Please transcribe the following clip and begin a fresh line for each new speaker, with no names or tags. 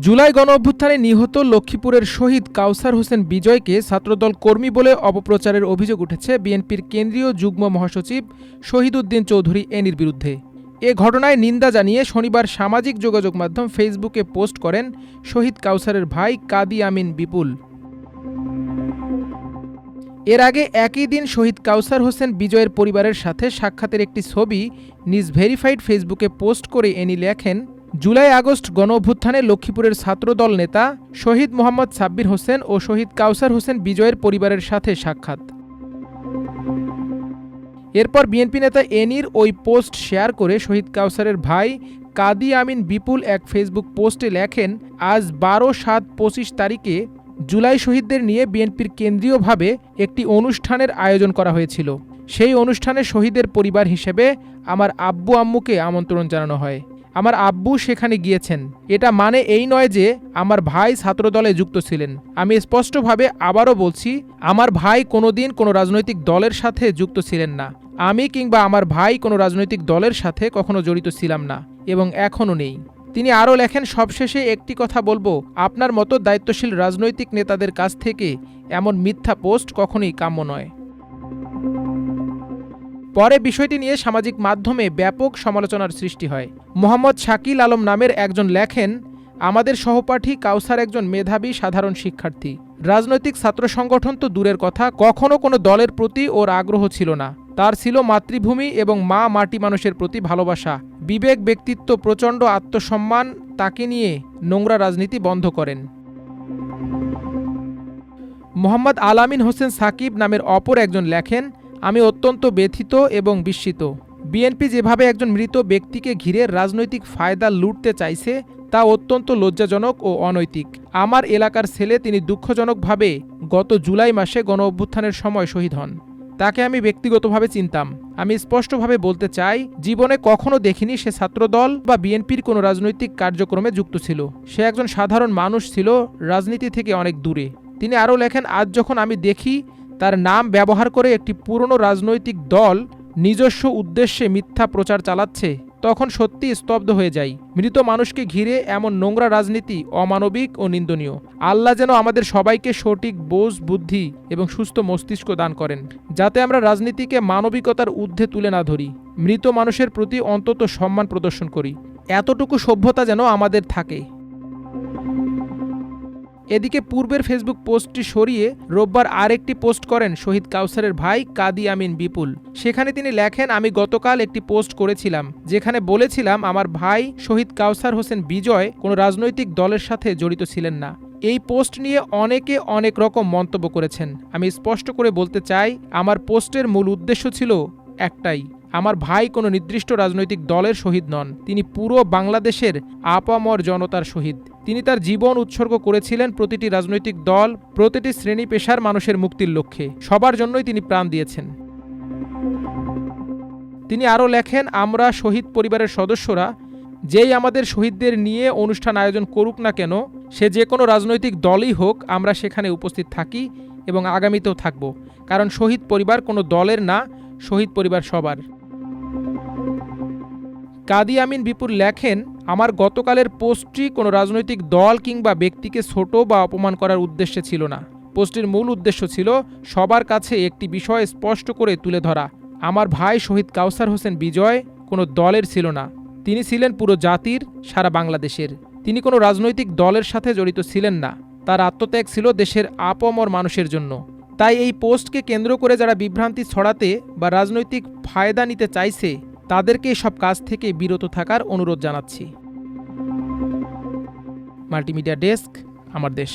জুলাই গণঅভ্যুত্থানে নিহত লক্ষ্মীপুরের শহীদ কাউসার হোসেন বিজয়কে ছাত্রদল কর্মী বলে অপপ্রচারের অভিযোগ উঠেছে বিএনপির কেন্দ্রীয় যুগ্ম মহাসচিব শহীদ উদ্দিন চৌধুরী এনির বিরুদ্ধে। এ ঘটনায় নিন্দা জানিয়ে শনিবার সামাজিক যোগাযোগ মাধ্যম ফেসবুকে পোস্ট করেন শহীদ কাউসারের ভাই কাদি আমিন বিপুল। এর আগে একই দিন শহীদ কাউসার হোসেন বিজয়ের পরিবারের সাথে সাক্ষাতের একটি ছবি নিজ ভেরিফাইড ফেসবুকে পোস্ট করে এনি লেখেন, জুলাই আগস্ট গণঅভ্যুত্থানে লক্ষ্মীপুরের ছাত্রদল নেতা শহীদ মোহাম্মদ সাব্বির হোসেন ও শহীদ কাউসার হোসেন বিজয়ের পরিবারের সাথে সাক্ষাৎ। এরপর বিএনপি নেতা এনির ওই পোস্ট শেয়ার করে শহীদ কাউসারের ভাই কাদি আমিন বিপুল এক ফেসবুক পোস্টে লেখেন, আজ 12/7/25 তারিখে জুলাই শহীদদের নিয়ে বিএনপির কেন্দ্রীয়ভাবে একটি অনুষ্ঠানের আয়োজন করা হয়েছিল। সেই অনুষ্ঠানে শহীদের পরিবার হিসেবে আমার আব্বু আম্মুকে আমন্ত্রণ জানানো হয়। আমার আব্বু সেখানে গিয়েছেন। এটা মানে এই নয় যে আমার ভাই ছাত্রদলে যুক্ত ছিলেন। আমি স্পষ্টভাবে আবারও বলছি, আমার ভাই কোনোদিন কোনো রাজনৈতিক দলের সাথে যুক্ত ছিলেন না। আমি কিংবা আমার ভাই কোনো রাজনৈতিক দলের সাথে কখনো জড়িত ছিলাম না এবং এখনও নেই। তিনি আরও লেখেন, সবশেষে একটি কথা বলবো, আপনার মতো দায়িত্বশীল রাজনৈতিক নেতাদের কাছ থেকে এমন মিথ্যা পোস্ট কখনোই কাম্য নয়। পরে বিষয়টি নিয়ে সামাজিক মাধ্যমে ব্যাপক সমালোচনার সৃষ্টি হয়। মোহাম্মদ শাকিল আলম নামের একজন লেখেন, আমাদের সহপাঠী কাউসার একজন মেধাবী সাধারণ শিক্ষার্থী। রাজনৈতিক ছাত্র সংগঠন তো দূরের কথা, কখনো কোনো দলের প্রতি ওর আগ্রহ ছিল না। তার ছিল মাতৃভূমি এবং মা মাটি মানুষের প্রতি ভালোবাসা, বিবেক, ব্যক্তিত্ব, প্রচণ্ড আত্মসম্মান। তাকে নিয়ে নোংরা রাজনীতি বন্ধ করেন। মোহাম্মদ আলামিন হোসেন সাকিব নামের অপর একজন লেখেন, আমি অত্যন্ত ব্যথিত এবং বিস্মিত। বিএনপি যেভাবে একজন মৃত ব্যক্তিকে ঘিরে রাজনৈতিক ফায়দা লুটতে চাইছে তা অত্যন্ত লজ্জাজনক ও অনৈতিক। আমার এলাকার ছেলে, তিনি দুঃখজনকভাবে গত জুলাই মাসে গণঅভ্যুত্থানের সময় শহীদ হন। তাকে আমি ব্যক্তিগতভাবে চিনতাম। আমি স্পষ্টভাবে বলতে চাই, জীবনে কখনো দেখিনি সে ছাত্রদল বা বিএনপির কোনো রাজনৈতিক কার্যক্রমে যুক্ত ছিল। সে একজন সাধারণ মানুষ ছিল, রাজনীতি থেকে অনেক দূরে। তিনি আরও লেখেন, আজ যখন আমি দেখি তার নাম ব্যবহার করে একটি পুরনো রাজনৈতিক দল নিজস্ব উদ্দেশ্যে মিথ্যা প্রচার চালাচ্ছে, তখন সত্যি স্তব্ধ হয়ে যাই। মৃত মানুষকে ঘিরে এমন নোংরা রাজনীতি অমানবিক ও নিন্দনীয়। আল্লাহ যেন আমাদের সবাইকে সঠিক বোঝ, বুদ্ধি এবং সুস্থ মস্তিষ্ক দান করেন, যাতে আমরা রাজনীতিকে মানবিকতার ঊর্ধ্বে তুলে না ধরি, মৃত মানুষের প্রতি অন্তত সম্মান প্রদর্শন করি। এতটুকু সভ্যতা যেন আমাদের থাকে। এদিকে পূর্বের ফেসবুক পোস্টটি সরিয়ে রোববার আরেকটি পোস্ট করেন শহীদ কাউসারের ভাই কাদি আমিন বিপুল। সেখানে তিনি লেখেন, আমি গতকাল একটি পোস্ট করেছিলাম যেখানে বলেছিলাম আমার ভাই শহীদ কাউসার হোসেন বিজয় কোনো রাজনৈতিক দলের সাথে জড়িত ছিলেন না। এই পোস্ট নিয়ে অনেকে অনেক রকম মন্তব্য করেছেন। আমি স্পষ্ট করে বলতে চাই, আমার পোস্টের মূল উদ্দেশ্য ছিল একটাই, আমার ভাই কোনো নির্দিষ্ট রাজনৈতিক দলের শহীদ নন। তিনি পুরো বাংলাদেশের আপামর জনতার শহীদ। তিনি তার জীবন উৎসর্গ করেছিলেন প্রতিটি রাজনৈতিক দল, প্রতিটি শ্রেণী পেশার মানুষের মুক্তির লক্ষ্যে। সবার জন্যই তিনি প্রাণ দিয়েছেন। তিনি আরও লেখেন, আমরা শহীদ পরিবারের সদস্যরা যেই আমাদের শহীদদের নিয়ে অনুষ্ঠান আয়োজন করুক না কেন, সে যে কোনো রাজনৈতিক দলই হোক, আমরা সেখানে উপস্থিত থাকি এবং আগামীতেও থাকব। কারণ শহীদ পরিবার কোনো দলের না, শহীদ পরিবার সবার। কাদি আমিন বিপুল লেখেন, আমার গতকালের পোস্টটি কোনো রাজনৈতিক দল কিংবা ব্যক্তিকে ছোট বা অপমান করার উদ্দেশ্যে ছিল না। পোস্টের মূল উদ্দেশ্য ছিল সবার কাছে একটি বিষয় স্পষ্ট করে তুলে ধরা, আমার ভাই শহীদ কাউসার হোসেন বিজয় কোনো দলের ছিল না। তিনি ছিলেন পুরো জাতির, সারা বাংলাদেশের। তিনি কোনো রাজনৈতিক দলের সাথে জড়িত ছিলেন না। তার আত্মত্যাগ ছিল দেশের আপামর মানুষের জন্য। তাই এই পোস্টকে কেন্দ্র করে যারা বিভ্রান্তি ছড়াতে বা রাজনৈতিক ফায়দা নিতে চাইছে, তাদেরকে সব কাজ থেকে বিরত থাকার অনুরোধ জানাচ্ছি। মাল্টিমিডিয়া ডেস্ক, আমার দেশ।